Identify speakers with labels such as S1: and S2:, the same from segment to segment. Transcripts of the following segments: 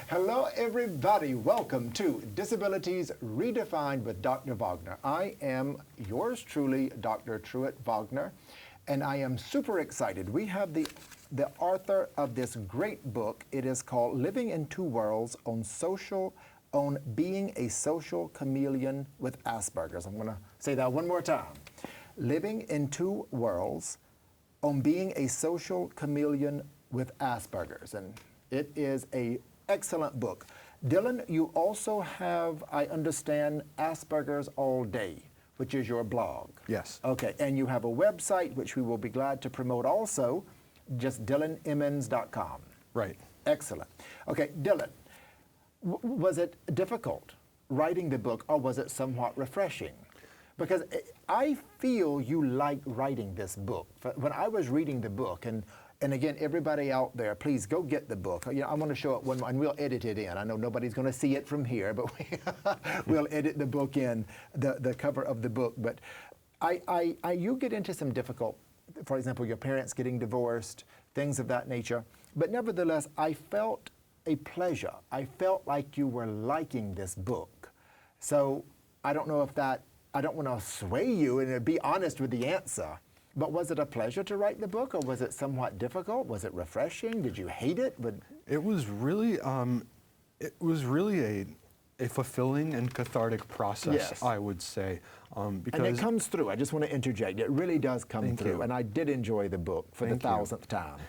S1: Hello, everybody. Welcome to Disabilities Redefined with Dr. Wagner. I am yours truly, Dr. Truett Wagner, and I am super excited. We have the author of this great book. It is called Living in Two Worlds on Being a Social Chameleon with Asperger's. I'm going to say that one more time. Living in Two Worlds on Being a Social Chameleon with Asperger's. And it is an excellent book. Dylan, you also have, I understand, Asperger's All Day, which is your blog.
S2: Yes.
S1: Okay, and you have a website, which we will be glad to promote also, just DylanEmmons.com.
S2: Right.
S1: Excellent. Okay, Dylan, was it difficult writing the book, or was it somewhat refreshing? Because I feel you like writing this book. When I was reading the book, and again, everybody out there, please go get the book. You know, I'm going to show it one more, and we'll edit it in. I know nobody's going to see it from here, but we'll edit the book in, the cover of the book. But you get into some difficult, for example, your parents getting divorced, things of that nature. But nevertheless, I felt a pleasure. I felt like you were liking this book. So I don't know if that, I don't want to sway you and be honest with the answer. But was it a pleasure to write the book, or was it somewhat difficult? Was it refreshing? Did you hate it?
S2: It was really a fulfilling and cathartic process,
S1: yes.
S2: I would say. Because
S1: and it comes through. I just want to interject. It really does come
S2: Thank
S1: through.
S2: you.
S1: And I did enjoy the book for
S2: Thank
S1: the 1000th time.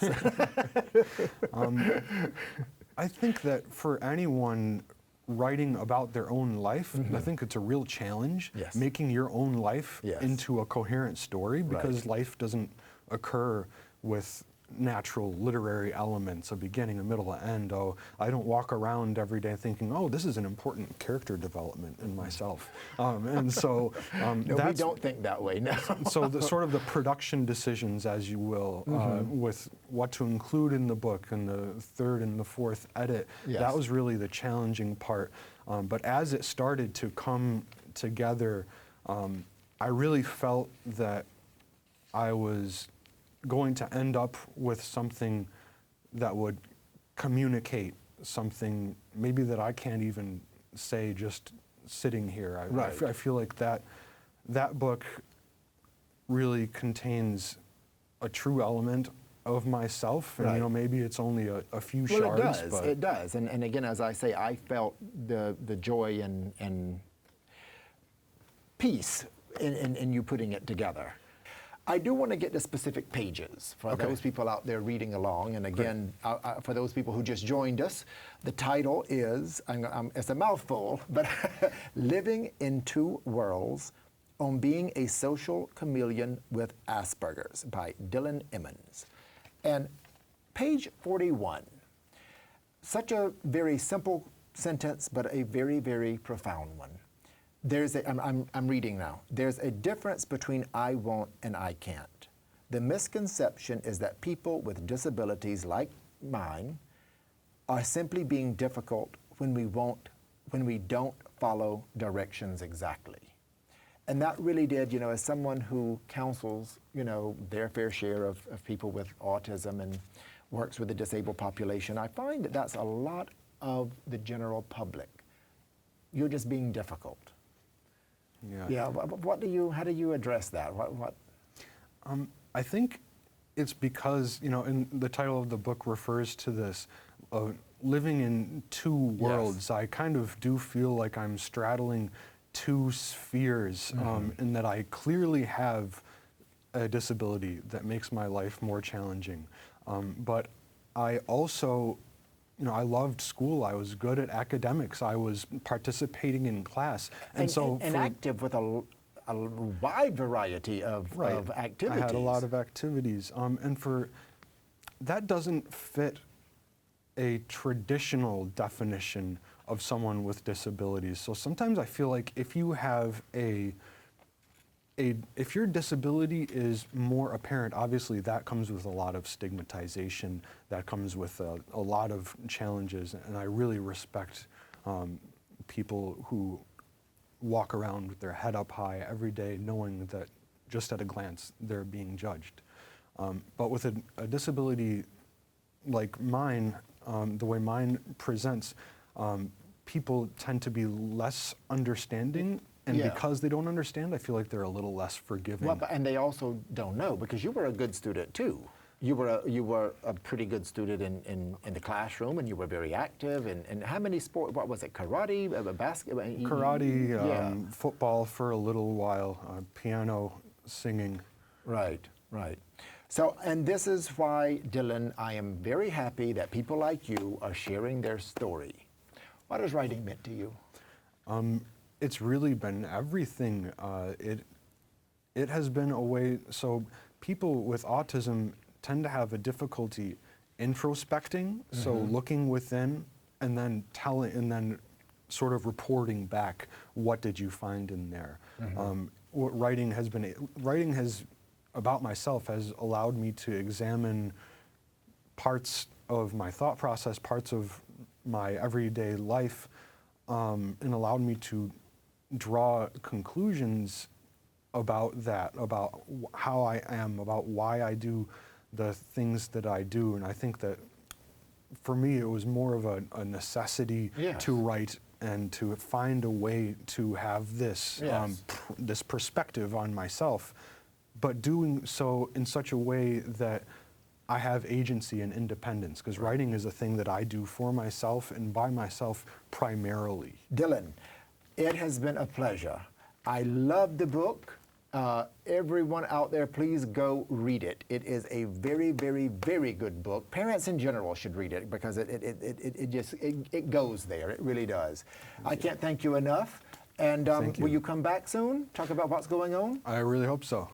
S2: I think that for anyone writing about their own life, I think it's a real challenge,
S1: Yes.
S2: making your own life
S1: Yes.
S2: into a coherent story, because
S1: Right.
S2: life doesn't occur with natural literary elements, a beginning, a middle, an end. Oh, I don't walk around every day thinking, oh, this is an important character development in myself. And so
S1: No, we don't think that way, no.
S2: so the sort of the production decisions, as you will, with what to include in the book and the third and the fourth edit,
S1: Yes.
S2: that was really the challenging part. But as it started to come together, I really felt that I was going to end up with something that would communicate something maybe that I can't even say just sitting here. I feel like that book really contains a true element of myself, and
S1: Right.
S2: you know, maybe it's only a few
S1: Well,
S2: shards.
S1: it does.
S2: But
S1: It does. And again, as I say, I felt the joy and peace in you putting it together. I do want to get to specific pages for those people out there reading along. And again, for those people who just joined us, the title is, it's a mouthful, but Living in Two Worlds on Being a Social Chameleon with Asperger's by Dylan Emmons. And page 41, such a very simple sentence, but a very, very profound one. I'm reading now. There's a difference between I won't and I can't. The misconception is that people with disabilities like mine are simply being difficult when we don't follow directions exactly. And that really did, you know, as someone who counsels, you know, their fair share of people with autism and works with the disabled population, I find that that's a lot of the general public. You're just being difficult. Yeah. How do you address that?
S2: I think it's because, you know, and the title of the book refers to this, living in two worlds. Yes. I kind of do feel like I'm straddling two spheres, in that I clearly have a disability that makes my life more challenging. But I also, you know, I loved school. I was good at academics. I was participating in class. And
S1: active with a wide variety of activities.
S2: I had a lot of activities. And that doesn't fit a traditional definition of someone with disabilities. So sometimes I feel like if you have if your disability is more apparent, obviously that comes with a lot of stigmatization, that comes with a lot of challenges, and I really respect people who walk around with their head up high every day knowing that just at a glance they're being judged. But with a disability like mine, the way mine presents, people tend to be less understanding, and
S1: Yeah.
S2: because they don't understand, I feel like they're a little less forgiving.
S1: Well, and they also don't know, because you were a good student too. You were a pretty good student in the classroom, and you were very active. And how many sport? What was it? Karate, basketball,
S2: Karate,
S1: yeah.
S2: football for a little while, piano, singing.
S1: Right, right. So, and this is why, Dylan, I am very happy that people like you are sharing their story. What has writing meant to you?
S2: It's really been everything. It has been a way, so people with autism tend to have a difficulty introspecting, so looking within and then telling, and then sort of reporting back, what did you find in there? What writing has, about myself, has allowed me to examine parts of my thought process, parts of my everyday life, and allowed me to draw conclusions about that, about how I am, about why I do the things that I do. And I think that for me, it was more of a necessity
S1: Yes.
S2: to write and to find a way to have this,
S1: Yes.
S2: this perspective on myself, but doing so in such a way that I have agency and independence, because writing is a thing that I do for myself and by myself primarily.
S1: Dylan, it has been a pleasure. I love the book. Everyone out there, please go read it. It is a very, very, very good book. Parents in general should read it, because it goes there. It really does. I can't thank you enough. And
S2: Thank you.
S1: will you come back soon? Talk about what's going on?
S2: I really hope so.